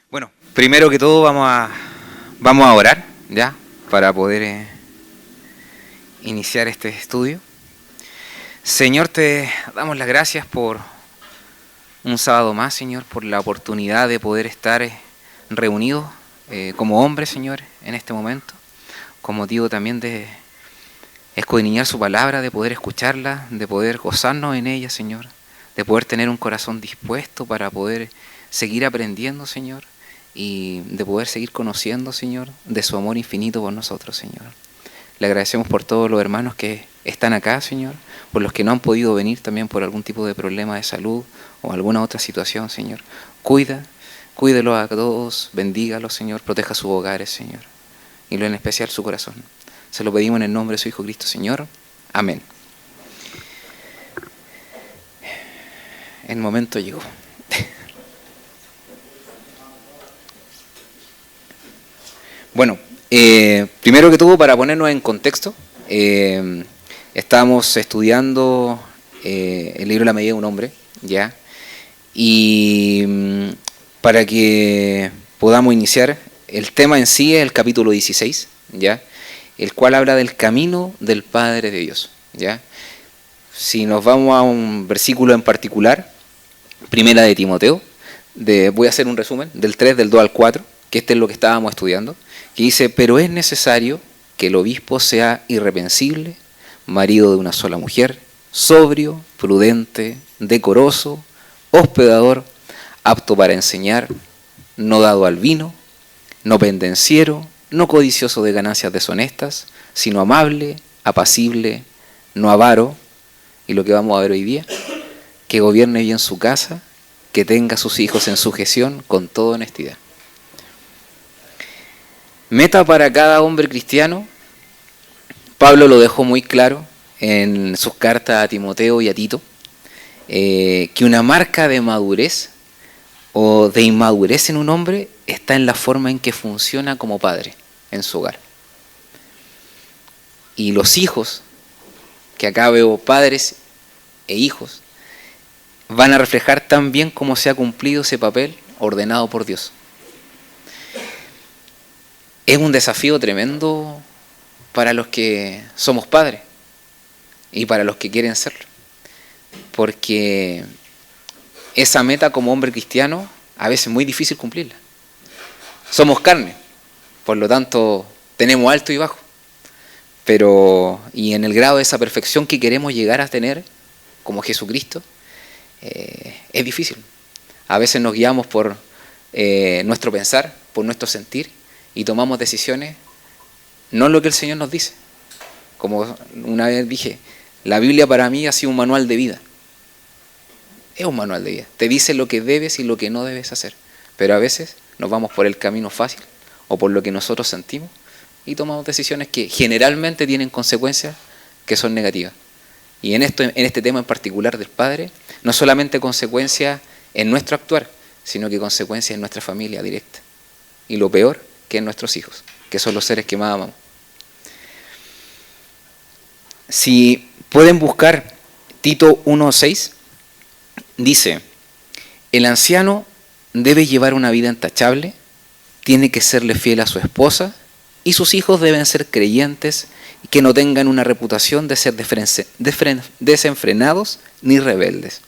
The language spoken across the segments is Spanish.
Bueno, primero que todo vamos a orar, ¿ya? Para poder iniciar este estudio. Señor, te damos las gracias por un sábado más, Señor, por la oportunidad de poder estar reunidos como hombres, Señor, en este momento, con motivo también de escudriñar su palabra, de poder escucharla, de poder gozarnos en ella, Señor, de poder tener un corazón dispuesto para poder seguir aprendiendo, Señor, y de poder seguir conociendo, Señor, de su amor infinito por nosotros, Señor. Le agradecemos por todos los hermanos que están acá, Señor, por los que no han podido venir también por algún tipo de problema de salud o alguna otra situación, Señor. Cuídelos a todos, bendígalos, Señor, proteja sus hogares, Señor, y lo en especial su corazón. Se lo pedimos en el nombre de su Hijo Cristo, Señor. Amén. El momento llegó. Bueno, primero que todo, para ponernos en contexto, estamos estudiando el libro La medida de un hombre, ¿ya? Y para que podamos iniciar, el tema en sí es el capítulo 16, ¿ya? El cual habla del camino del Padre de Dios, ¿ya? Si nos vamos a un versículo en particular, primera de Timoteo, voy a hacer un resumen, del 3, del 2 al 4, que este es lo que estábamos estudiando, que dice: pero es necesario que el obispo sea irreprensible, marido de una sola mujer, sobrio, prudente, decoroso, hospedador, apto para enseñar, no dado al vino, no pendenciero, no codicioso de ganancias deshonestas, sino amable, apacible, no avaro, y lo que vamos a ver hoy día, que gobierne bien su casa, que tenga a sus hijos en sujeción con toda honestidad. Meta para cada hombre cristiano, Pablo lo dejó muy claro en sus cartas a Timoteo y a Tito, que una marca de madurez o de inmadurez en un hombre está en la forma en que funciona como padre en su hogar. Y los hijos, que acá veo padres e hijos, van a reflejar tan bien cómo se ha cumplido ese papel ordenado por Dios. Es un desafío tremendo para los que somos padres y para los que quieren serlo, porque esa meta como hombre cristiano a veces es muy difícil cumplirla. Somos carne, por lo tanto tenemos alto y bajo, y en el grado de esa perfección que queremos llegar a tener como Jesucristo, es difícil. A veces nos guiamos por nuestro pensar, por nuestro sentir, y tomamos decisiones no lo que el Señor nos dice. Como una vez dije, la Biblia para mí ha sido un manual de vida. Es un manual de vida. Te dice lo que debes y lo que no debes hacer. Pero a veces nos vamos por el camino fácil o por lo que nosotros sentimos y tomamos decisiones que generalmente tienen consecuencias que son negativas. Y en este tema en particular del Padre, no solamente consecuencias en nuestro actuar, sino que consecuencias en nuestra familia directa. Y lo peor, que en nuestros hijos, que son los seres que más amamos. Si pueden buscar Tito 1:6, dice: el anciano debe llevar una vida intachable, tiene que serle fiel a su esposa, y sus hijos deben ser creyentes y que no tengan una reputación de ser desenfrenados ni rebeldes.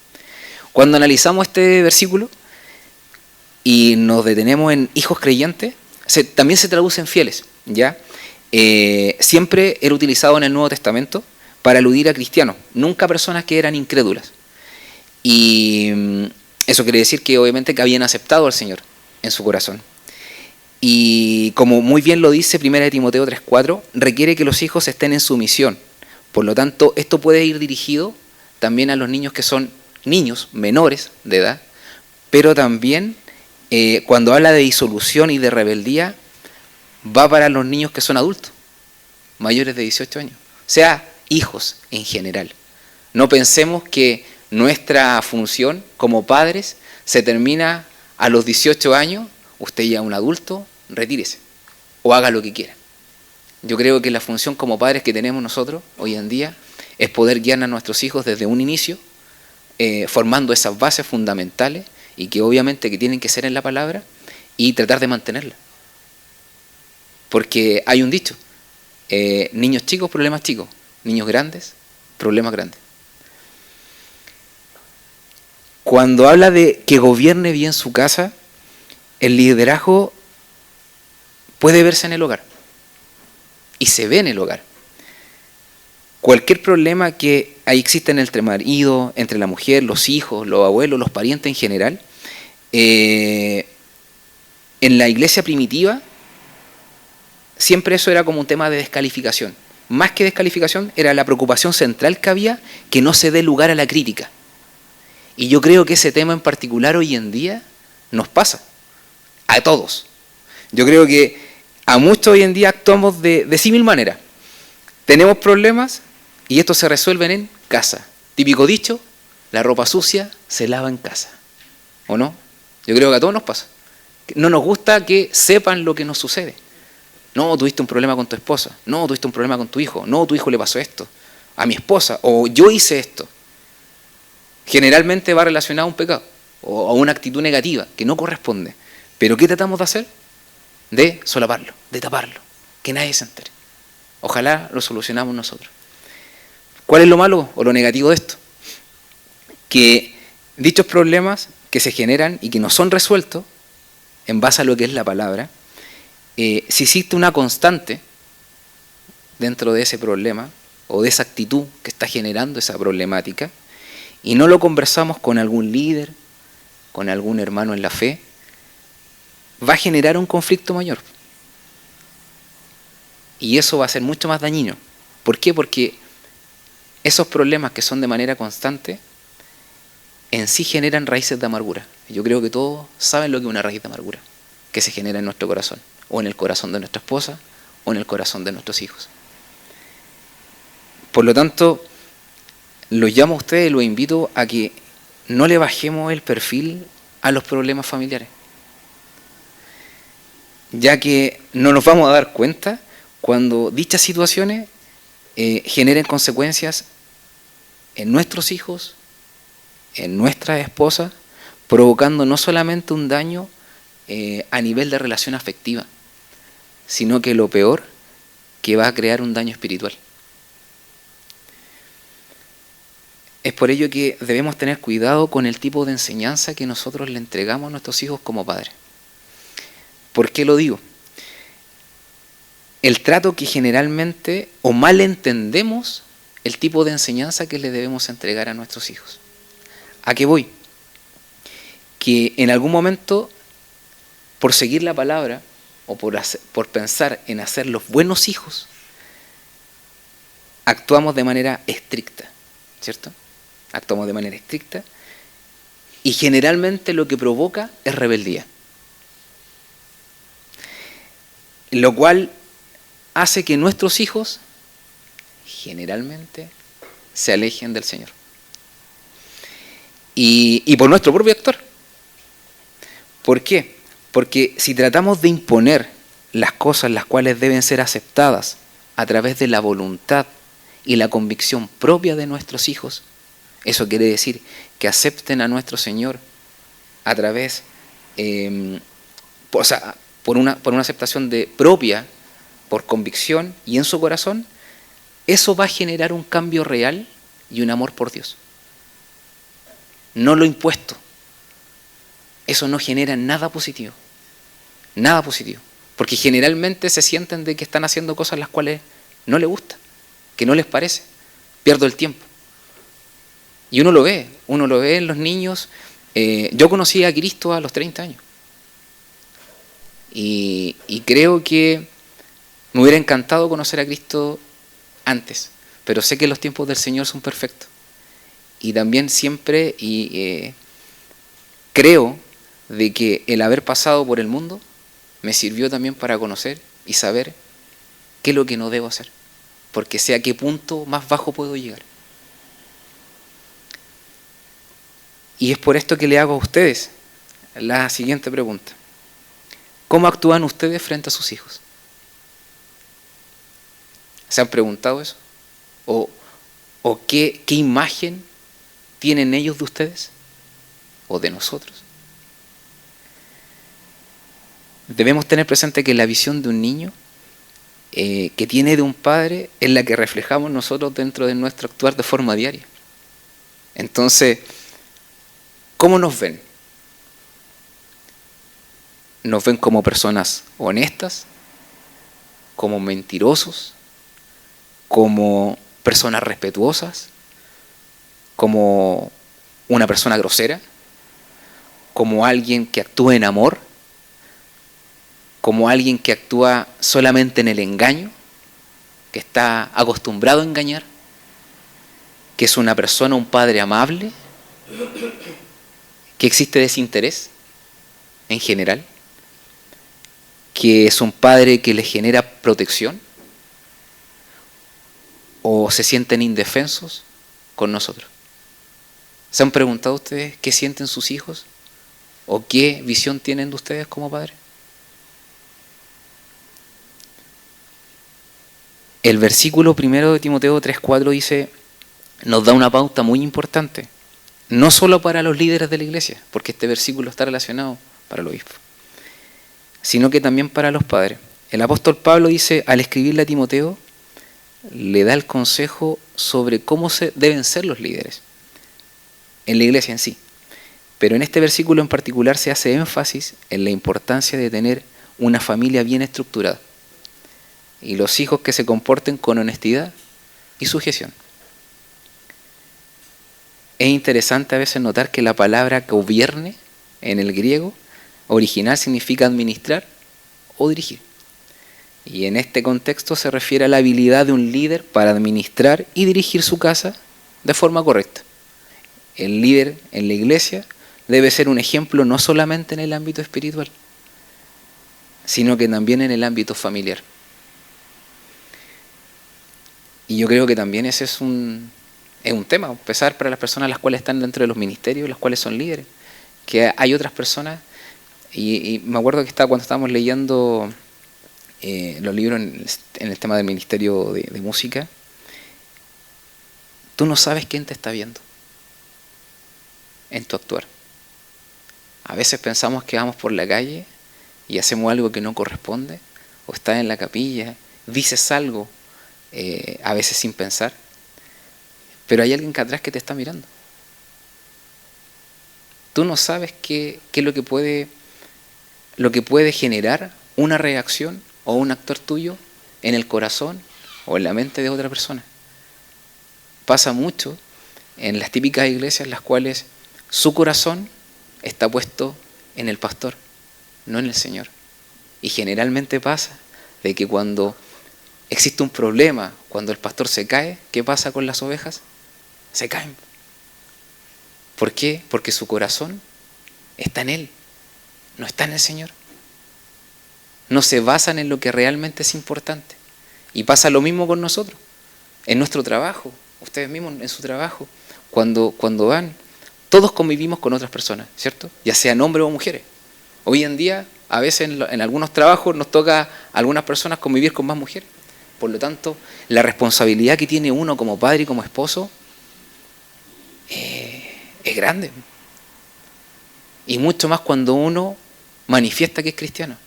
Cuando analizamos este versículo y nos detenemos en hijos creyentes, también se traduce en fieles, ¿ya? Siempre era utilizado en el Nuevo Testamento para aludir a cristianos, nunca a personas que eran incrédulas. Y eso quiere decir que obviamente que habían aceptado al Señor en su corazón. Y como muy bien lo dice 1 Timoteo 3:4, requiere que los hijos estén en sumisión. Por lo tanto, esto puede ir dirigido también a los niños que son niños menores de edad, pero también cuando habla de disolución y de rebeldía, va para los niños que son adultos, mayores de 18 años. O sea, hijos en general. No pensemos que nuestra función como padres se termina a los 18 años, usted ya es un adulto, retírese o haga lo que quiera. Yo creo que la función como padres que tenemos nosotros hoy en día es poder guiar a nuestros hijos desde un inicio, formando esas bases fundamentales y que obviamente que tienen que ser en la palabra, y tratar de mantenerla. Porque hay un dicho, niños chicos, problemas chicos, niños grandes, problemas grandes. Cuando habla de que gobierne bien su casa, el liderazgo puede verse en el hogar y se ve en el hogar. Cualquier problema que ahí exista entre el marido, entre la mujer, los hijos, los abuelos, los parientes en general, en la iglesia primitiva siempre eso era como un tema de descalificación. Más que descalificación, era la preocupación central que había, que no se dé lugar a la crítica. Y yo creo que ese tema en particular hoy en día nos pasa, a todos. Yo creo que a muchos hoy en día actuamos de símil manera. Tenemos problemas y estos se resuelven en casa. Típico dicho, la ropa sucia se lava en casa. ¿O no? Yo creo que a todos nos pasa. No nos gusta que sepan lo que nos sucede. No, tuviste un problema con tu esposa. No, tuviste un problema con tu hijo. No, tu hijo le pasó esto a mi esposa. O yo hice esto. Generalmente va relacionado a un pecado o a una actitud negativa que no corresponde. ¿Pero qué tratamos de hacer? De solaparlo, de taparlo, que nadie se entere. Ojalá lo solucionamos nosotros. ¿Cuál es lo malo o lo negativo de esto? Que dichos problemas que se generan y que no son resueltos en base a lo que es la palabra, si existe una constante dentro de ese problema o de esa actitud que está generando esa problemática y no lo conversamos con algún líder, con algún hermano en la fe, va a generar un conflicto mayor. Y eso va a ser mucho más dañino. ¿Por qué? Porque esos problemas que son de manera constante en sí generan raíces de amargura. Yo creo que todos saben lo que es una raíz de amargura, que se genera en nuestro corazón, o en el corazón de nuestra esposa, o en el corazón de nuestros hijos. Por lo tanto, los llamo a ustedes y los invito a que no le bajemos el perfil a los problemas familiares, ya que no nos vamos a dar cuenta cuando dichas situaciones generen consecuencias en nuestros hijos, en nuestras esposas, provocando no solamente un daño a nivel de relación afectiva, sino que lo peor, que va a crear un daño espiritual. Es por ello que debemos tener cuidado con el tipo de enseñanza que nosotros le entregamos a nuestros hijos como padres. ¿Por qué lo digo? El trato que generalmente o mal entendemos el tipo de enseñanza que le debemos entregar a nuestros hijos. ¿A qué voy? Que en algún momento, por seguir la palabra o por pensar en hacer los buenos hijos, actuamos de manera estricta, ¿cierto? Actuamos de manera estricta y generalmente lo que provoca es rebeldía. Lo cual hace que nuestros hijos generalmente se alejen del Señor. Y por nuestro propio actuar. ¿Por qué? Porque si tratamos de imponer las cosas las cuales deben ser aceptadas a través de la voluntad y la convicción propia de nuestros hijos, eso quiere decir que acepten a nuestro Señor a través, por una aceptación propia, por convicción y en su corazón, eso va a generar un cambio real y un amor por Dios. No lo impuesto. Eso no genera nada positivo. Nada positivo. Porque generalmente se sienten de que están haciendo cosas las cuales no les gusta, que no les parece. Pierdo el tiempo. Y uno lo ve en los niños. Yo conocí a Cristo a los 30 años. Y creo que me hubiera encantado conocer a Cristo antes, pero sé que los tiempos del Señor son perfectos. Y también siempre creo de que el haber pasado por el mundo me sirvió también para conocer y saber qué es lo que no debo hacer, porque sé a qué punto más bajo puedo llegar. Y es por esto que le hago a ustedes la siguiente pregunta. ¿Cómo actúan ustedes frente a sus hijos? ¿Se han preguntado eso? ¿O qué imagen tienen ellos de ustedes? ¿O de nosotros? debemos tener presente que la visión de un niño que tiene de un padre es la que reflejamos nosotros dentro de nuestro actuar de forma diaria. Entonces, ¿cómo nos ven? ¿Nos ven como personas honestas? ¿Como mentirosos? ¿Como personas respetuosas? ¿Como una persona grosera? ¿Como alguien que actúa en amor? ¿Como alguien que actúa solamente en el engaño? ¿Que está acostumbrado a engañar? ¿Que es una persona, un padre amable? ¿Que existe desinterés en general? ¿Que es un padre que les genera protección? ¿O se sienten indefensos con nosotros? ¿Se han preguntado ustedes qué sienten sus hijos? ¿O qué visión tienen de ustedes como padres? El versículo 1 de Timoteo 3:4 dice, nos da una pauta muy importante, no solo para los líderes de la iglesia, porque este versículo está relacionado para los obispos, sino que también para los padres. El apóstol Pablo dice, al escribirle a Timoteo, le da el consejo sobre cómo deben ser los líderes en la iglesia en sí. Pero en este versículo en particular se hace énfasis en la importancia de tener una familia bien estructurada y los hijos que se comporten con honestidad y sujeción. Es interesante a veces notar que la palabra gobierne en el griego original significa administrar o dirigir. Y en este contexto se refiere a la habilidad de un líder para administrar y dirigir su casa de forma correcta. El líder en la iglesia debe ser un ejemplo no solamente en el ámbito espiritual, sino que también en el ámbito familiar. Y yo creo que también ese es un tema, a pesar para las personas las cuales están dentro de los ministerios, las cuales son líderes, que hay otras personas, y me acuerdo que cuando estábamos leyendo los libros en el tema del ministerio de música, tú no sabes quién te está viendo en tu actuar. A veces pensamos que vamos por la calle y hacemos algo que no corresponde, o estás en la capilla, dices algo, a veces sin pensar, pero hay alguien que atrás que te está mirando. Tú no sabes qué es lo que puede generar una reacción o un actuar tuyo en el corazón o en la mente de otra persona. Pasa mucho en las típicas iglesias en las cuales su corazón está puesto en el pastor, no en el Señor. Y generalmente pasa de que cuando existe un problema, cuando el pastor se cae, ¿qué pasa con las ovejas? Se caen. ¿Por qué? Porque su corazón está en Él, no está en el Señor. No se basan en lo que realmente es importante. Y pasa lo mismo con nosotros, en nuestro trabajo, ustedes mismos en su trabajo, cuando van, todos convivimos con otras personas, ¿cierto? Ya sean hombres o mujeres. Hoy en día, a veces en algunos trabajos nos toca a algunas personas convivir con más mujeres. Por lo tanto, la responsabilidad que tiene uno como padre y como esposo es grande. Y mucho más cuando uno manifiesta que es cristiano.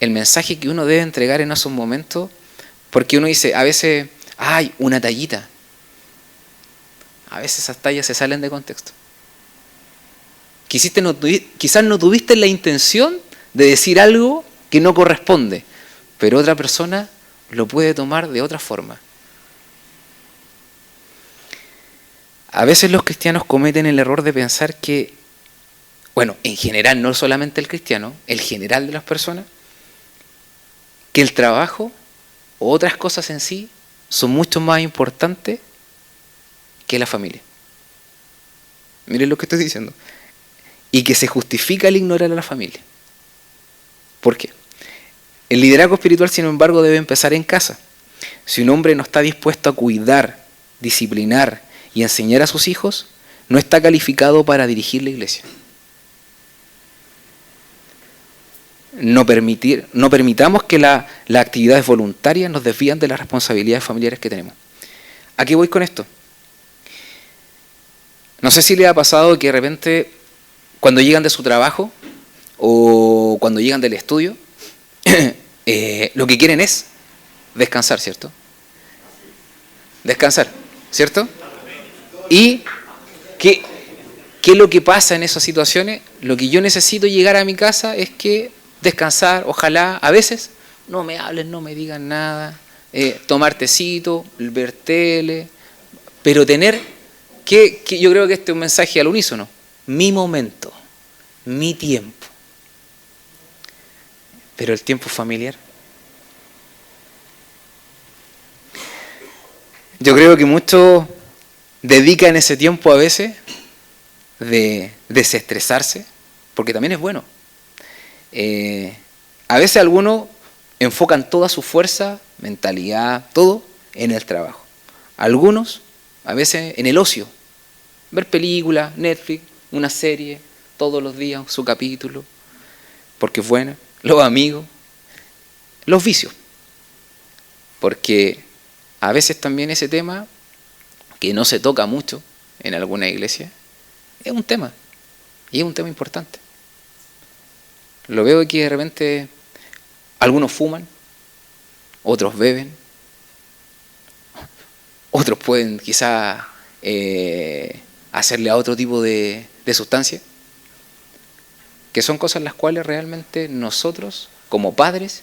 El mensaje que uno debe entregar en esos momentos, porque uno dice, a veces, ¡ay, una tallita! A veces esas tallas se salen de contexto. Quizás no tuviste la intención de decir algo que no corresponde, pero otra persona lo puede tomar de otra forma. A veces los cristianos cometen el error de pensar que, bueno, en general, no solamente el cristiano, el general de las personas, que el trabajo o otras cosas en sí son mucho más importantes que la familia. Miren lo que estoy diciendo. Y que se justifica el ignorar a la familia. ¿Por qué? El liderazgo espiritual, sin embargo, debe empezar en casa. Si un hombre no está dispuesto a cuidar, disciplinar y enseñar a sus hijos, no está calificado para dirigir la iglesia. No permitamos que las actividades voluntarias nos desvían de las responsabilidades familiares que tenemos. ¿A qué voy con esto? No sé si le ha pasado que de repente cuando llegan de su trabajo o cuando llegan del estudio, lo que quieren es descansar, ¿cierto? Descansar, ¿cierto? ¿Y qué es lo que pasa en esas situaciones? Lo que yo necesito llegar a mi casa es que descansar, ojalá, a veces, no me hablen, no me digan nada, tomar tecito, ver tele, pero tener, que yo creo que este es un mensaje al unísono, mi momento, mi tiempo. Pero el tiempo familiar. Yo creo que muchos dedican ese tiempo a veces de desestresarse, porque también es bueno. A veces algunos enfocan toda su fuerza, mentalidad, todo en el trabajo. Algunos, a veces, en el ocio. Ver películas, Netflix, una serie, todos los días, su capítulo, porque es buena. Los amigos, los vicios. Porque a veces también ese tema, que no se toca mucho en alguna iglesia, es un tema. Y es un tema importante. Lo veo aquí de repente, algunos fuman, otros beben, otros pueden quizás hacerle a otro tipo de sustancia, que son cosas las cuales realmente nosotros, como padres,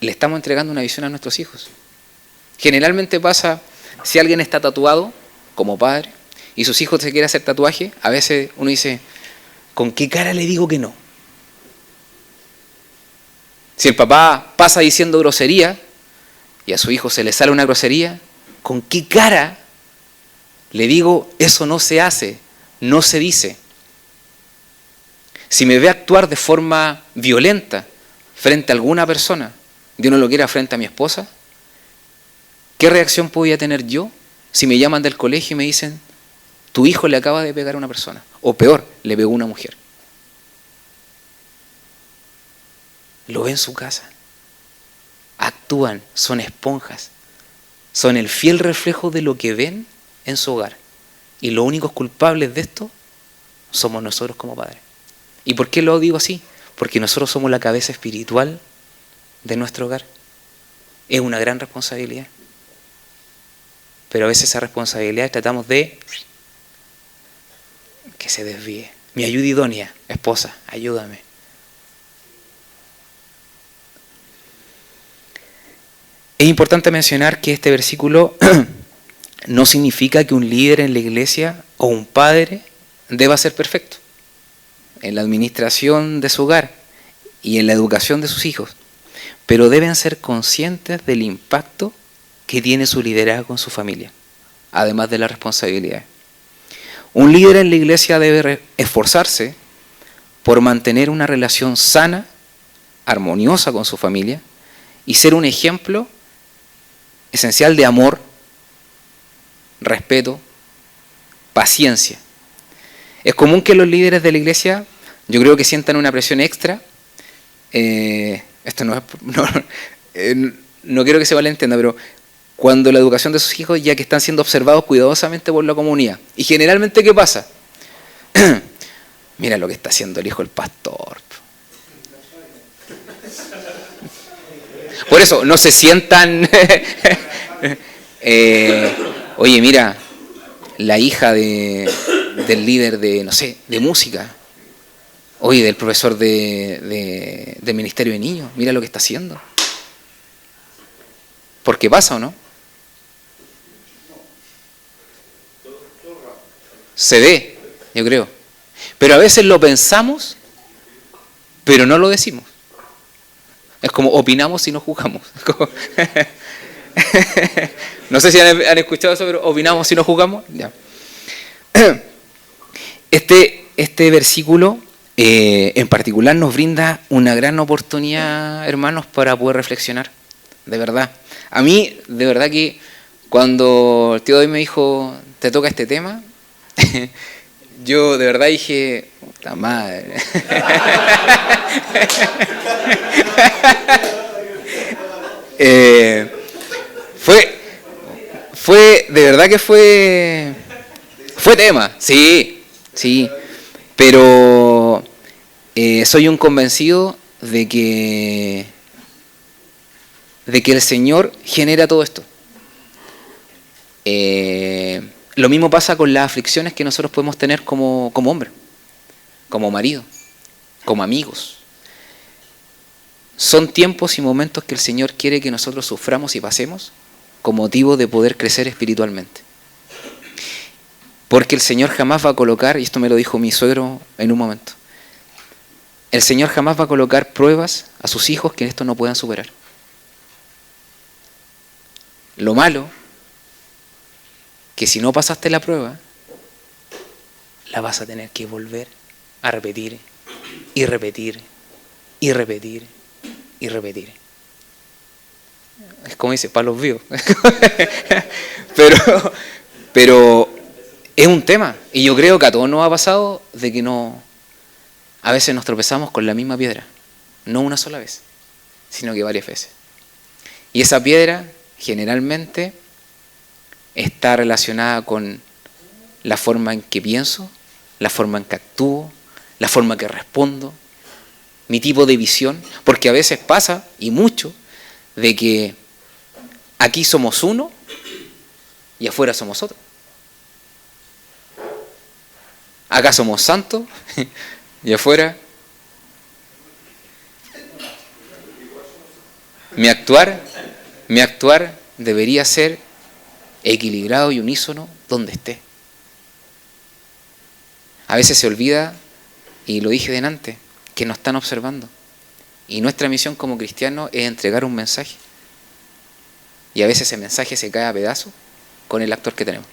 le estamos entregando una visión a nuestros hijos. Generalmente pasa, si alguien está tatuado, como padre, y sus hijos se quieren hacer tatuaje, a veces uno dice, ¿con qué cara le digo que no? Si el papá pasa diciendo grosería, y a su hijo se le sale una grosería, ¿con qué cara le digo, eso no se hace, no se dice? Si me ve actuar de forma violenta frente a alguna persona, Dios no lo quiera, frente a mi esposa, ¿qué reacción podría tener yo si me llaman del colegio y me dicen, tu hijo le acaba de pegar a una persona? O peor, le pegó a una mujer. Lo ve en su casa. Actúan, son esponjas. Son el fiel reflejo de lo que ven en su hogar. Y los únicos culpables de esto somos nosotros como padres. ¿Y por qué lo digo así? Porque nosotros somos la cabeza espiritual de nuestro hogar. Es una gran responsabilidad. Pero a veces esa responsabilidad tratamos de que se desvíe. Mi ayuda idónea, esposa, ayúdame. Es importante mencionar que este versículo no significa que un líder en la iglesia o un padre deba ser perfecto en la administración de su hogar y en la educación de sus hijos, pero deben ser conscientes del impacto que tiene su liderazgo en su familia, además de la responsabilidad. Un líder en la iglesia debe esforzarse por mantener una relación sana, armoniosa con su familia y ser un ejemplo esencial de amor, respeto, paciencia. Es común que los líderes de la iglesia, yo creo que sientan una presión extra. Esto no quiero que se malentienda, pero cuando la educación de sus hijos, ya que están siendo observados cuidadosamente por la comunidad. Y generalmente, ¿qué pasa? Mira lo que está haciendo el hijo del pastor. Por eso, no se sientan... oye, mira, la hija del líder de, no sé, de música. Oye, del profesor del Ministerio de Niños. Mira lo que está haciendo. ¿Por qué pasa o no? Se ve, yo creo. Pero a veces lo pensamos, pero no lo decimos. Es como opinamos y no juzgamos. No sé si han escuchado eso, pero opinamos y no juzgamos. Ya. Este versículo en particular nos brinda una gran oportunidad, hermanos, para poder reflexionar. De verdad. A mí, de verdad que cuando el tío Doy me dijo, te toca este tema, yo de verdad dije, puta madre. Fue, de verdad que fue tema, sí, Sí, pero soy un convencido de que el Señor genera todo esto. Lo mismo pasa con las aflicciones que nosotros podemos tener como hombre, como marido, como amigos. Son tiempos y momentos que el Señor quiere que nosotros suframos y pasemos con motivo de poder crecer espiritualmente. Porque el Señor jamás va a colocar, y esto me lo dijo mi suegro en un momento, el Señor jamás va a colocar pruebas a sus hijos que esto no puedan superar. Lo malo, que si no pasaste la prueba, la vas a tener que volver a repetir, y repetir, y repetir, y repetir. Es como dice, para los vivos. pero es un tema, y yo creo que a todos nos ha pasado de que a veces nos tropezamos con la misma piedra, no una sola vez, sino que varias veces. Y esa piedra generalmente está relacionada con la forma en que pienso, la forma en que actúo, la forma en que respondo, mi tipo de visión, porque a veces pasa, y mucho, de que aquí somos uno y afuera somos otro. Acá somos santos y afuera mi actuar debería ser equilibrado y unísono donde esté. A veces se olvida, y lo dije delante, que nos están observando. Y nuestra misión como cristianos es entregar un mensaje. Y a veces ese mensaje se cae a pedazos con el actor que tenemos.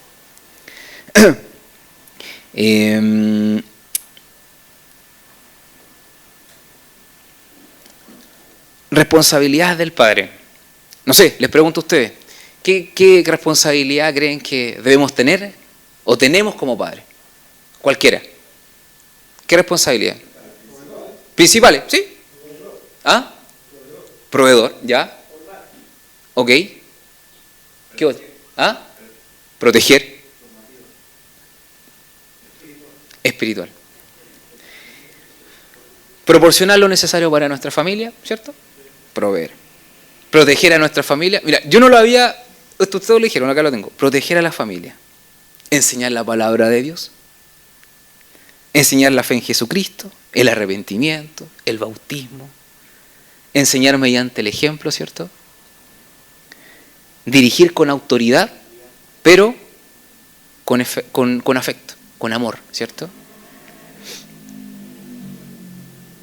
Responsabilidades del padre. No sé, les pregunto a ustedes, ¿qué responsabilidad creen que debemos tener o tenemos como padres? Cualquiera. ¿Qué responsabilidad? Principales, ¿sí? ¿Ah? Proveedor, ¿ya? Ok. ¿Qué otro? ¿Ah? Proteger. Espiritual. Proporcionar lo necesario para nuestra familia, ¿cierto? Proveer. Proteger a nuestra familia. Mira, yo no lo había, esto ustedes lo dijeron, acá lo tengo. Proteger a la familia. Enseñar la palabra de Dios. Enseñar la fe en Jesucristo, el arrepentimiento, el bautismo. Enseñar mediante el ejemplo, ¿cierto? Dirigir con autoridad, pero con afecto, con amor, ¿cierto?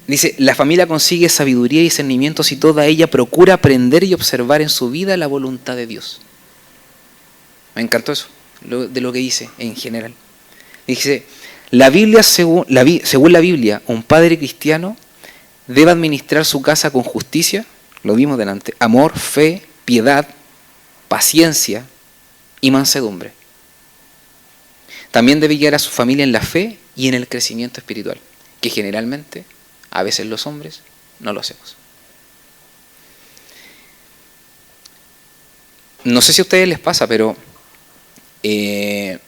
Dice, la familia consigue sabiduría y discernimiento si toda ella procura aprender y observar en su vida la voluntad de Dios. Me encantó eso, de lo que dice en general. Dice, la Biblia, según la Biblia, un padre cristiano debe administrar su casa con justicia, lo vimos delante, amor, fe, piedad, paciencia y mansedumbre. También debe guiar a su familia en la fe y en el crecimiento espiritual, que generalmente, a veces los hombres, no lo hacemos. No sé si a ustedes les pasa, pero la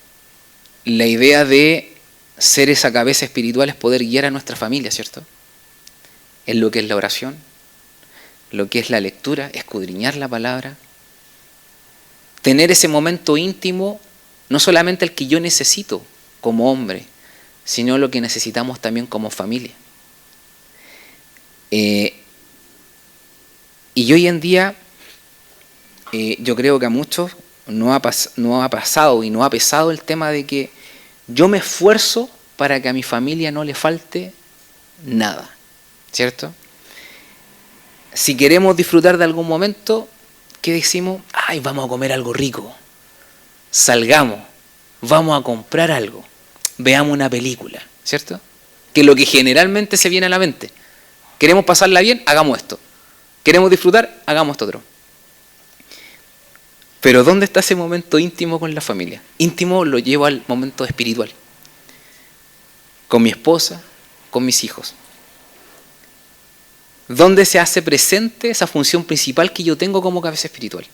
idea de ser esa cabeza espiritual es poder guiar a nuestra familia, ¿cierto? En lo que es la oración, lo que es la lectura, escudriñar la palabra, tener ese momento íntimo, no solamente el que yo necesito como hombre, sino lo que necesitamos también como familia. Y hoy en día, yo creo que a muchos no ha pasado y no ha pesado el tema de que yo me esfuerzo para que a mi familia no le falte nada, ¿cierto? Si queremos disfrutar de algún momento, ¿qué decimos? Ay, vamos a comer algo rico, salgamos, vamos a comprar algo, veamos una película, ¿cierto? Que es lo que generalmente se viene a la mente. Queremos pasarla bien, hagamos esto. Queremos disfrutar, hagamos esto otro. Pero ¿dónde está ese momento íntimo con la familia? Íntimo lo llevo al momento espiritual. Con mi esposa, con mis hijos. ¿Dónde se hace presente esa función principal que yo tengo como cabeza espiritual?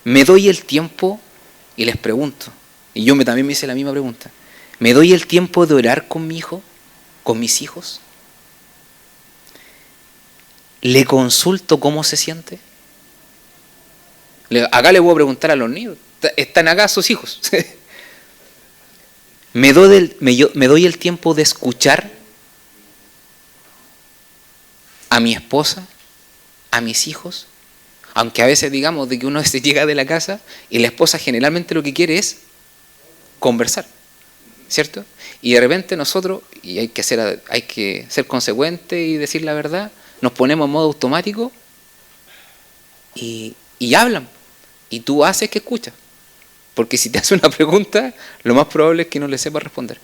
Me doy el tiempo y les pregunto, y yo también me hice la misma pregunta, ¿Me doy el tiempo de orar con mi hijo, con mis hijos? ¿Le consulto cómo se siente? Acá le voy a preguntar a los niños. ¿Están acá sus hijos? ¿Me doy el tiempo de escuchar a mi esposa, a mis hijos? Aunque a veces digamos de que uno se llega de la casa y la esposa generalmente lo que quiere es conversar, ¿cierto? Y de repente nosotros, y hay que ser consecuente y decir la verdad, nos ponemos en modo automático y hablan. Y tú haces que escuchas. Porque si te hace una pregunta, lo más probable es que no le sepas responder.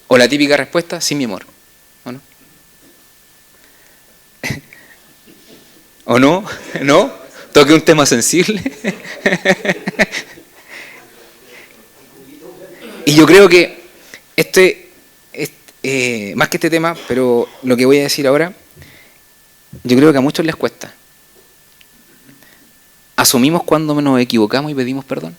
O la típica respuesta, sí, mi amor. ¿O no? ¿O no? ¿No? Toque un tema sensible. Y yo creo que más que este tema, pero lo que voy a decir ahora, yo creo que a muchos les cuesta. ¿Asumimos cuando nos equivocamos y pedimos perdón?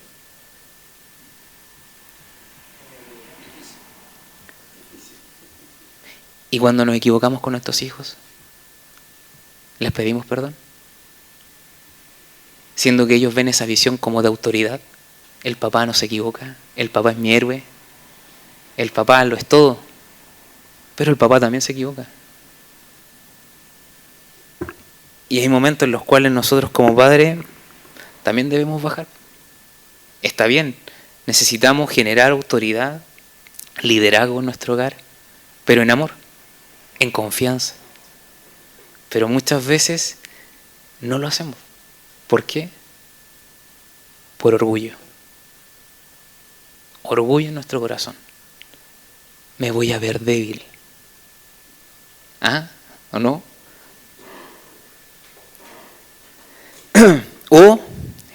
¿Y cuando nos equivocamos con nuestros hijos? ¿Les pedimos perdón? Siendo que ellos ven esa visión como de autoridad. El papá no se equivoca, el papá es mi héroe, el papá lo es todo, pero el papá también se equivoca. Y hay momentos en los cuales nosotros como padres también debemos bajar. Está bien, necesitamos generar autoridad, liderazgo en nuestro hogar, pero en amor, en confianza. Pero muchas veces no lo hacemos. ¿Por qué? Por orgullo. Orgullo en nuestro corazón. Me voy a ver débil. ¿Ah? ¿O no? O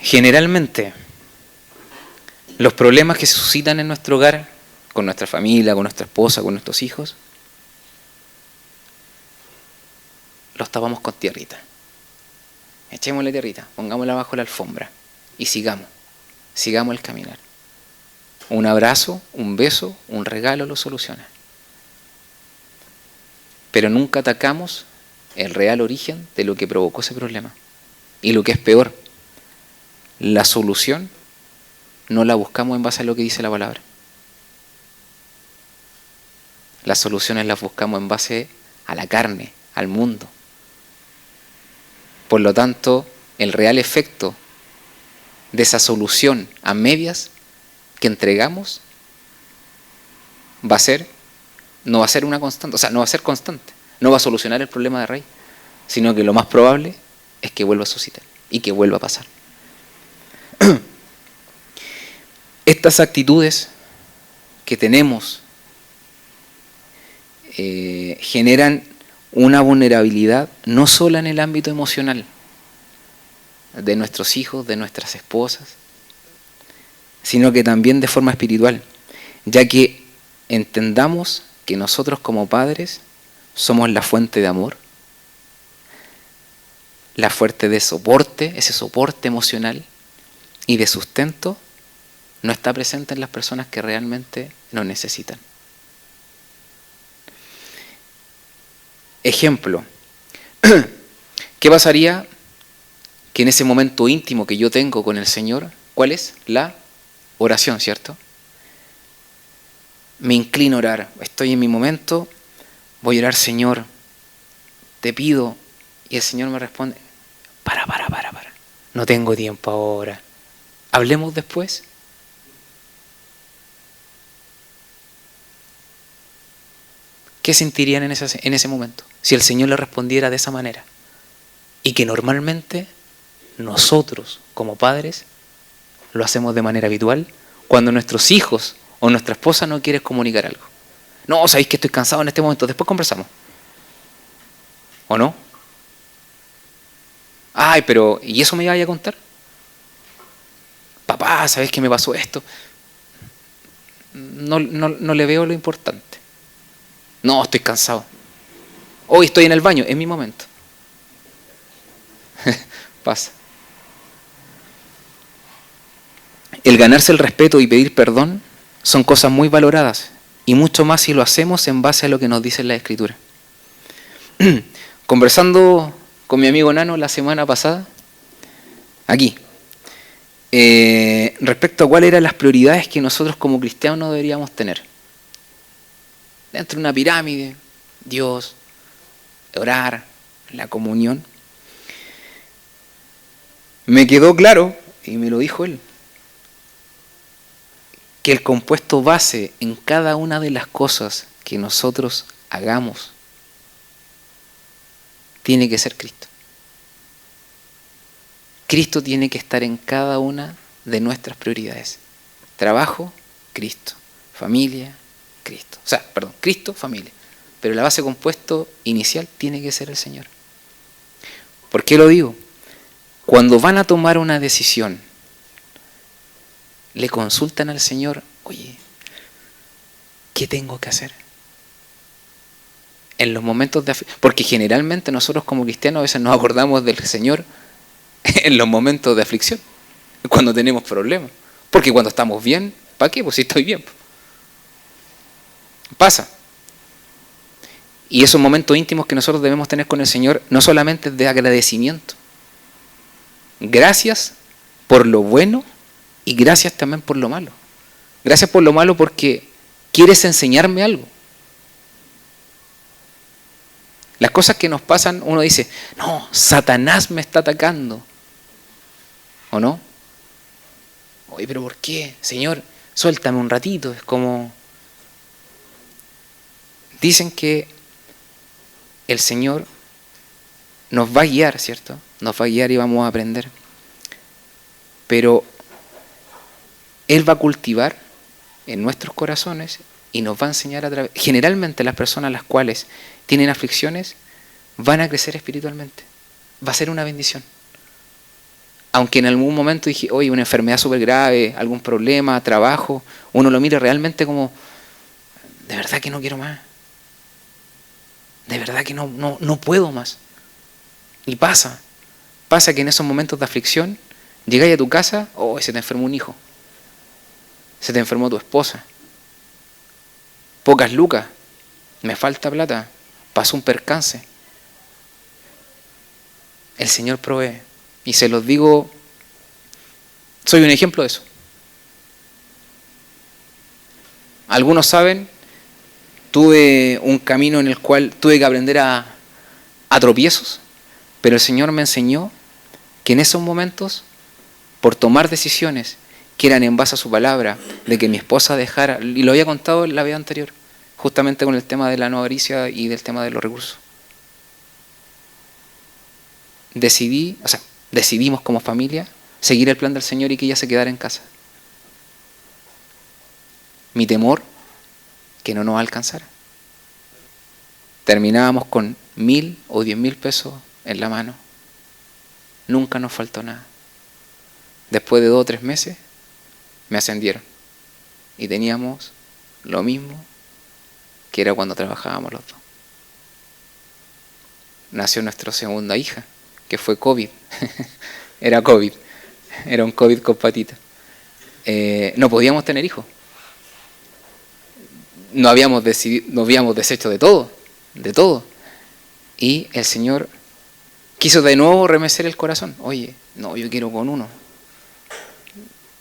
generalmente los problemas que se suscitan en nuestro hogar, con nuestra familia, con nuestra esposa, con nuestros hijos, los tapamos con tierrita. Echémosle tierrita, pongámosla bajo la alfombra y sigamos el caminar. Un abrazo, un beso, un regalo lo soluciona. Pero nunca atacamos el real origen de lo que provocó ese problema. Y lo que es peor, la solución no la buscamos en base a lo que dice la palabra. Las soluciones las buscamos en base a la carne, al mundo. Por lo tanto, el real efecto de esa solución a medias que entregamos no va a ser una constante, o sea, no va a ser constante, no va a solucionar el problema de raíz, sino que lo más probable es que vuelva a suscitar y que vuelva a pasar. Estas actitudes que tenemos generan una vulnerabilidad no solo en el ámbito emocional de nuestros hijos, de nuestras esposas, sino que también de forma espiritual, ya que entendamos que nosotros como padres somos la fuente de amor, la fuente de soporte, ese soporte emocional y de sustento no está presente en las personas que realmente lo necesitan. Ejemplo, ¿qué pasaría que en ese momento íntimo que yo tengo con el Señor, cuál es? La oración, ¿cierto? Me inclino a orar, estoy en mi momento, voy a orar, Señor, te pido, y el Señor me responde, para, no tengo tiempo ahora, hablemos después. ¿Qué sentirían en ese momento? Si el Señor le respondiera de esa manera. Y que normalmente nosotros, como padres, lo hacemos de manera habitual cuando nuestros hijos o nuestra esposa no quieren comunicar algo. No, sabéis que estoy cansado en este momento, después conversamos. ¿O no? Ay, pero ¿y eso me iba a contar? Papá, ¿sabes que me pasó esto? No le veo lo importante. No, estoy cansado. Hoy estoy en el baño, es mi momento. Pasa. El ganarse el respeto y pedir perdón son cosas muy valoradas, y mucho más si lo hacemos en base a lo que nos dice la Escritura. Conversando con mi amigo Nano la semana pasada, aquí, respecto a cuáles eran las prioridades que nosotros como cristianos deberíamos tener. Dentro de una pirámide, Dios, orar, la comunión. Me quedó claro, y me lo dijo él, que el compuesto base en cada una de las cosas que nosotros hagamos tiene que ser Cristo. Cristo tiene que estar en cada una de nuestras prioridades. Trabajo, Cristo. Familia, Cristo. O sea, perdón, Cristo, familia. Pero la base compuesto inicial tiene que ser el Señor. ¿Por qué lo digo? Cuando van a tomar una decisión, le consultan al Señor, oye, ¿qué tengo que hacer? En los momentos de aflicción, porque generalmente nosotros como cristianos a veces nos acordamos del Señor en los momentos de aflicción, cuando tenemos problemas. Porque cuando estamos bien, ¿para qué? Pues si estoy bien. Pasa. Y esos momentos íntimos que nosotros debemos tener con el Señor, no solamente de agradecimiento. Gracias por lo bueno y gracias también por lo malo. Gracias por lo malo porque quieres enseñarme algo. Las cosas que nos pasan, uno dice, no, Satanás me está atacando. ¿O no? Oye, pero ¿por qué? Señor, suéltame un ratito. Es como... Dicen que el Señor nos va a guiar, ¿cierto? Nos va a guiar y vamos a aprender. Pero Él va a cultivar en nuestros corazones y nos va a enseñar a través... Generalmente las personas las cuales tienen aflicciones van a crecer espiritualmente. Va a ser una bendición. Aunque en algún momento dije, oye, una enfermedad súper grave, algún problema, trabajo, uno lo mira realmente como, de verdad que no quiero más. De verdad que no puedo más. Y pasa que en esos momentos de aflicción, llegáis a tu casa, oh, se te enfermó un hijo. Se te enfermó tu esposa. Pocas lucas. Me falta plata. Pasó un percance. El Señor provee. Y se los digo, soy un ejemplo de eso. Algunos saben, tuve un camino en el cual tuve que aprender a tropiezos, pero el Señor me enseñó que en esos momentos, por tomar decisiones que eran en base a su palabra, de que mi esposa dejara, y lo había contado en la vida anterior, justamente con el tema de la no avaricia y del tema de los recursos. Decidimos como familia seguir el plan del Señor y que ella se quedara en casa. Mi temor, que no nos alcanzara. Terminábamos con 1.000 o 10.000 pesos en la mano. Nunca nos faltó nada. Después de 2 o 3 meses, me ascendieron. Y teníamos lo mismo que era cuando trabajábamos los dos. Nació nuestra segunda hija, que fue COVID. Era COVID. Era un COVID con patitas. No podíamos tener hijos. Nos habíamos deshecho de todo. Y el Señor quiso de nuevo remecer el corazón. Oye, no, yo quiero con uno.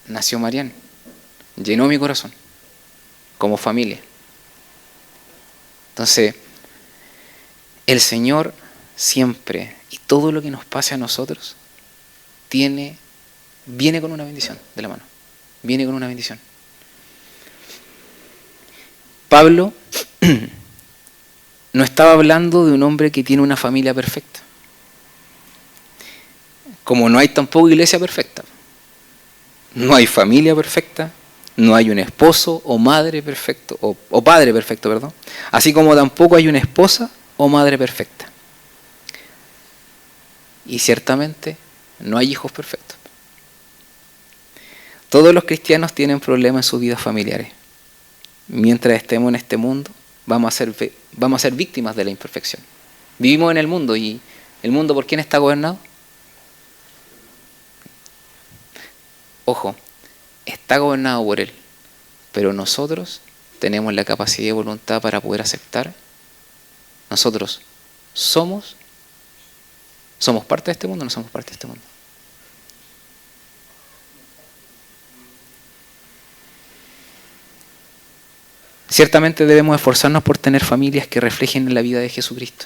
Nació Marián. Llenó mi corazón. Como familia. Entonces, el Señor siempre, y todo lo que nos pase a nosotros, viene con una bendición de la mano. Viene con una bendición. Pablo no estaba hablando de un hombre que tiene una familia perfecta. Como no hay tampoco iglesia perfecta. No hay familia perfecta, no hay un esposo o madre perfecto, o padre perfecto, perdón. Así como tampoco hay una esposa o madre perfecta. Y ciertamente no hay hijos perfectos. Todos los cristianos tienen problemas en sus vidas familiares. Mientras estemos en este mundo, vamos a ser víctimas de la imperfección. Vivimos en el mundo, y ¿el mundo por quién está gobernado? Ojo, está gobernado por Él. pero nosotros tenemos la capacidad de voluntad para poder aceptar. Nosotros somos parte de este mundo o no somos parte de este mundo. Ciertamente debemos esforzarnos por tener familias que reflejen la vida de Jesucristo.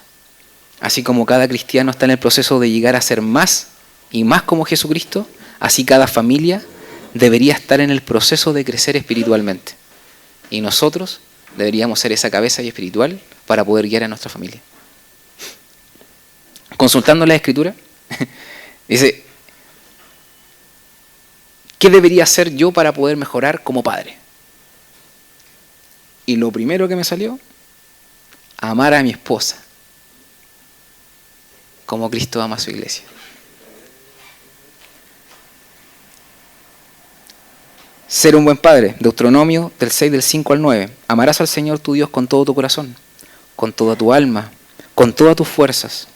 Así como cada cristiano está en el proceso de llegar a ser más y más como Jesucristo, así cada familia debería estar en el proceso de crecer espiritualmente. Y nosotros deberíamos ser esa cabeza y espiritual para poder guiar a nuestra familia. Consultando la Escritura, dice, ¿qué debería hacer yo para poder mejorar como padre? Y lo primero que me salió, amar a mi esposa como Cristo ama a su iglesia. Ser un buen padre, Deuteronomio del 6, del 5 al 9. Amarás al Señor tu Dios con todo tu corazón, con toda tu alma, con todas tus fuerzas.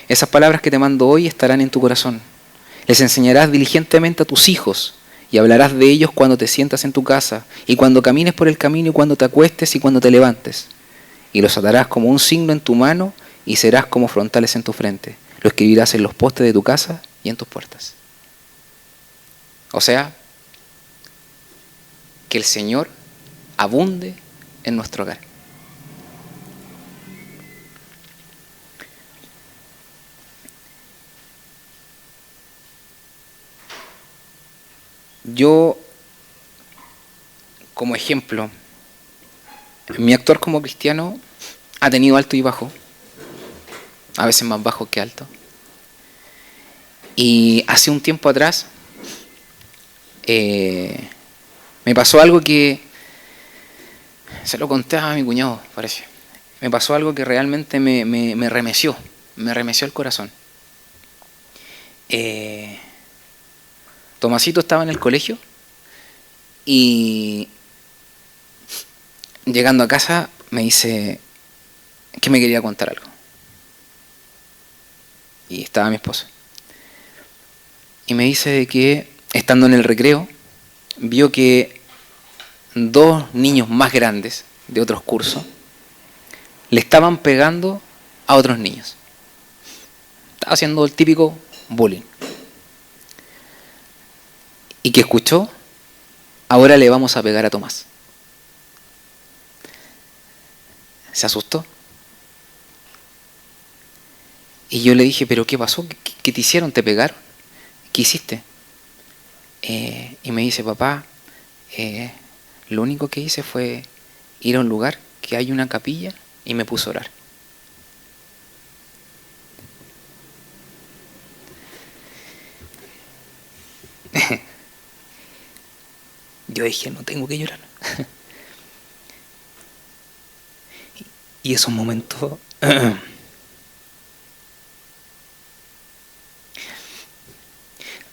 Esas palabras que te mando hoy estarán en tu corazón. Les enseñarás diligentemente a tus hijos y hablarás de ellos cuando te sientas en tu casa y cuando camines por el camino y cuando te acuestes y cuando te levantes. Y los atarás como un signo en tu mano y serás como frontales en tu frente. Lo escribirás en los postes de tu casa y en tus puertas. O sea, que el Señor abunde en nuestro hogar. Yo, como ejemplo, mi actuar como cristiano ha tenido alto y bajo, a veces más bajo que alto. Y hace un tiempo atrás me pasó algo que, se lo conté a mi cuñado, parece. Me pasó algo que realmente me remeció el corazón. Tomasito estaba en el colegio y llegando a casa me dice que me quería contar algo. Y estaba mi esposa. Y me dice de que, estando en el recreo, vio que 2 niños más grandes de otros cursos le estaban pegando a otros niños. Estaba haciendo el típico bullying. Y que escuchó, ahora le vamos a pegar a Tomás. Se asustó. Y yo le dije, ¿pero qué pasó? ¿Qué te hicieron? ¿Te pegaron? ¿Qué hiciste? Y me dice, papá, lo único que hice fue ir a un lugar que hay una capilla y me puse a orar. Yo dije, no tengo que llorar. Y esos momentos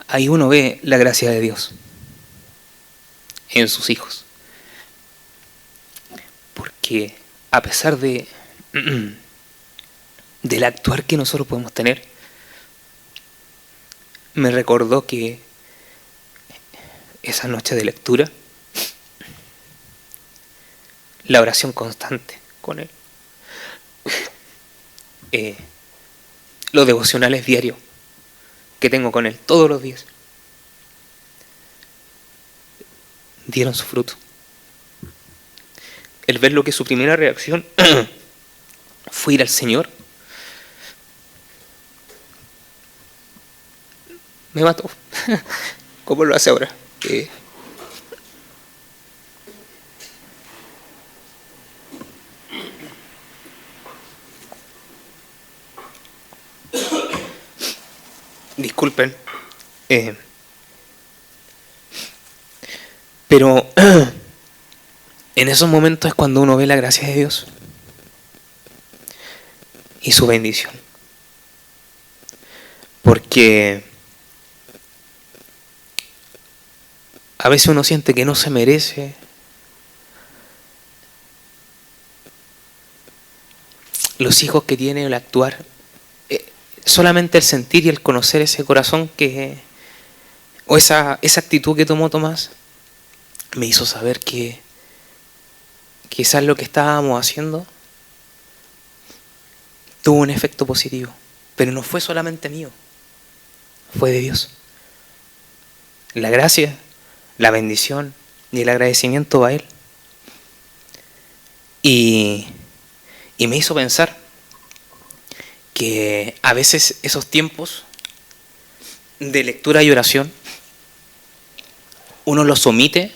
ahí uno ve la gracia de Dios en sus hijos. Porque a pesar del actuar que nosotros podemos tener, me recordó que esa noche de lectura, la oración constante con Él, los devocionales diarios que tengo con Él todos los días, dieron su fruto. El ver lo que su primera reacción fue ir al Señor, me mató. ¿Cómo lo hace ahora? Disculpen. Pero en esos momentos es cuando uno ve la gracia de Dios y su bendición. Porque a veces uno siente que no se merece los hijos que tiene, el actuar. Solamente el sentir y el conocer ese corazón o esa actitud que tomó Tomás me hizo saber que quizás lo que estábamos haciendo tuvo un efecto positivo, pero no fue solamente mío, fue de Dios. La gracia, la bendición y el agradecimiento va a Él. Y me hizo pensar que a veces esos tiempos de lectura y oración uno los omite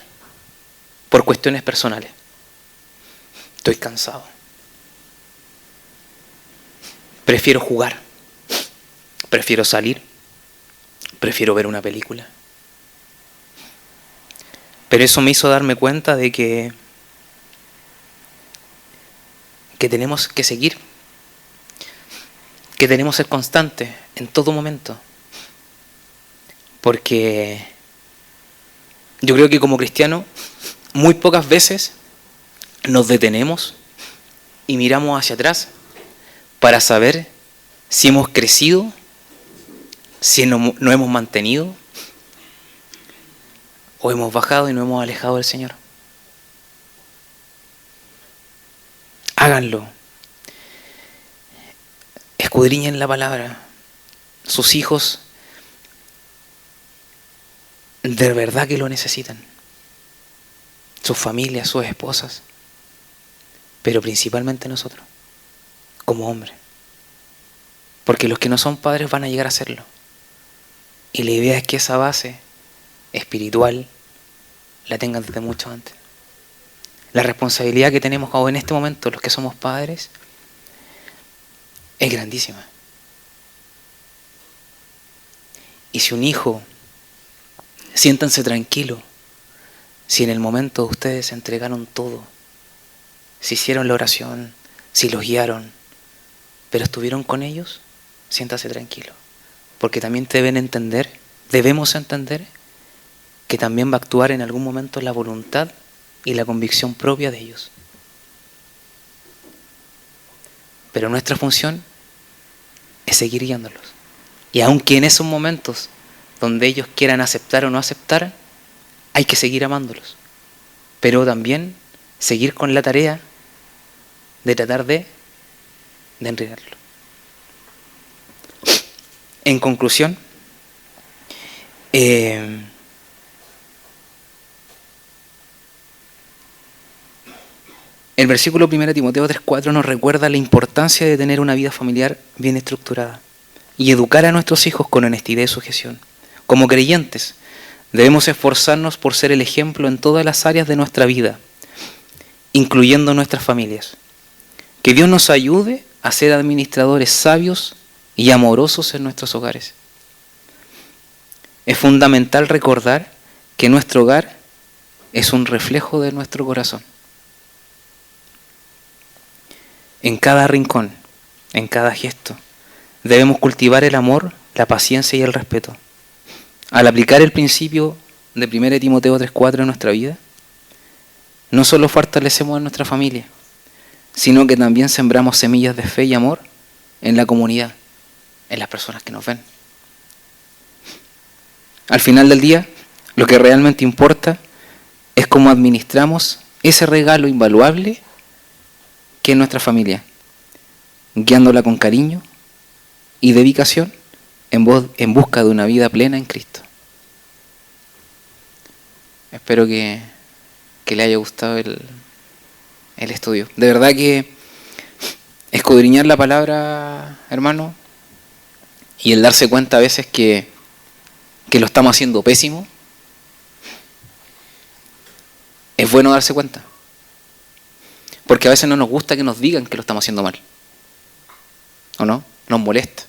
por cuestiones personales. Estoy cansado. Prefiero jugar. Prefiero salir. Prefiero ver una película. Pero eso me hizo darme cuenta de que tenemos que seguir. Que tenemos que ser constantes en todo momento. Porque yo creo que como cristianos muy pocas veces nos detenemos y miramos hacia atrás para saber si hemos crecido, si nos hemos mantenido o hemos bajado y nos hemos alejado del Señor. Háganlo. Escudriñen la palabra. Sus hijos de verdad que lo necesitan. Sus familias, sus esposas. Pero principalmente nosotros, como hombres. Porque los que no son padres van a llegar a serlo. Y la idea es que esa base espiritual la tengan desde mucho antes. La responsabilidad que tenemos ahora en este momento, los que somos padres, es grandísima. Y si un hijo, siéntanse tranquilos, si en el momento ustedes se entregaron todo, si hicieron la oración, si los guiaron, pero estuvieron con ellos, siéntase tranquilo. Porque también debemos entender que también va a actuar en algún momento la voluntad y la convicción propia de ellos. Pero nuestra función es seguir guiándolos. Y aunque en esos momentos donde ellos quieran aceptar o no aceptar, hay que seguir amándolos. Pero también seguir con la tarea de tratar de enriquecerlo. En conclusión, el versículo 1 Timoteo 3:4 nos recuerda la importancia de tener una vida familiar bien estructurada y educar a nuestros hijos con honestidad y sujeción. Como creyentes, debemos esforzarnos por ser el ejemplo en todas las áreas de nuestra vida, incluyendo nuestras familias. Que Dios nos ayude a ser administradores sabios y amorosos en nuestros hogares. Es fundamental recordar que nuestro hogar es un reflejo de nuestro corazón. En cada rincón, en cada gesto, debemos cultivar el amor, la paciencia y el respeto. Al aplicar el principio de 1 Timoteo 3:4 en nuestra vida, no solo fortalecemos a nuestra familia, sino que también sembramos semillas de fe y amor en la comunidad, en las personas que nos ven. Al final del día, lo que realmente importa es cómo administramos ese regalo invaluable que es nuestra familia, guiándola con cariño y dedicación en busca de una vida plena en Cristo. Espero que le haya gustado el estudio. De verdad que escudriñar la palabra, hermano, y el darse cuenta a veces que lo estamos haciendo pésimo, es bueno darse cuenta. Porque a veces no nos gusta que nos digan que lo estamos haciendo mal. ¿O no? Nos molesta.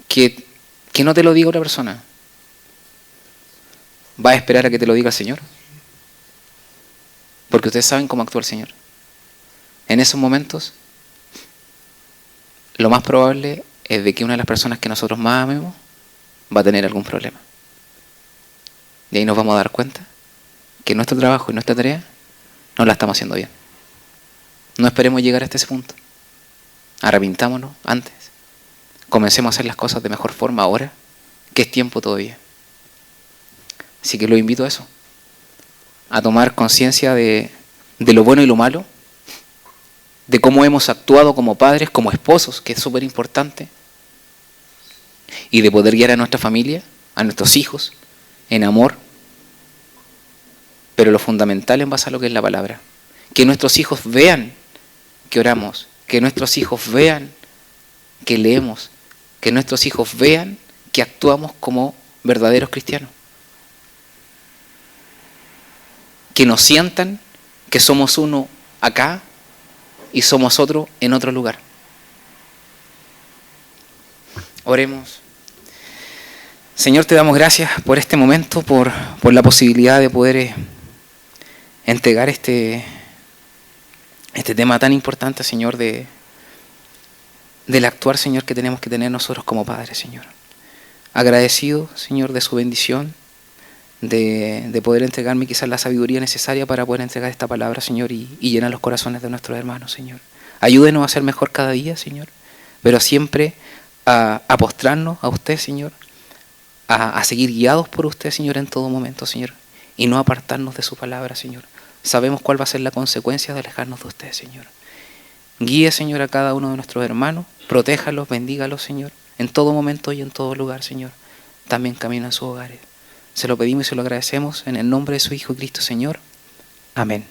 Que no te lo diga otra persona. ¿Vas a esperar a que te lo diga el Señor? Porque ustedes saben cómo actúa el Señor. En esos momentos, lo más probable es de que una de las personas que nosotros más amemos va a tener algún problema. Y ahí nos vamos a dar cuenta que nuestro trabajo y nuestra tarea no la estamos haciendo bien. No esperemos llegar hasta ese punto. Arrepintámonos antes. Comencemos a hacer las cosas de mejor forma ahora, que es tiempo todavía. Así que los invito a eso, a tomar conciencia de lo bueno y lo malo, de cómo hemos actuado como padres, como esposos, que es súper importante, y de poder guiar a nuestra familia, a nuestros hijos, en amor, pero lo fundamental en base a lo que es la palabra. Que nuestros hijos vean que oramos, que nuestros hijos vean que leemos, que nuestros hijos vean que actuamos como verdaderos cristianos. Que nos sientan que somos uno acá y somos otro en otro lugar. Oremos. Señor, te damos gracias por este momento, por la posibilidad de poder entregar este tema tan importante, Señor, del actuar, Señor, que tenemos que tener nosotros como padres, Señor. Agradecido, Señor, de su bendición, de poder entregarme quizás la sabiduría necesaria para poder entregar esta palabra, Señor, y llenar los corazones de nuestros hermanos, Señor. Ayúdenos a ser mejor cada día, Señor, pero siempre a postrarnos a usted, Señor, a seguir guiados por usted, Señor, en todo momento, Señor, y no apartarnos de su palabra, Señor. Sabemos cuál va a ser la consecuencia de alejarnos de usted, Señor. Guíe, Señor, a cada uno de nuestros hermanos, protéjalos, bendígalos, Señor, en todo momento y en todo lugar, Señor. También camino en sus hogares. Se lo pedimos y se lo agradecemos en el nombre de su Hijo Cristo, Señor. Amén.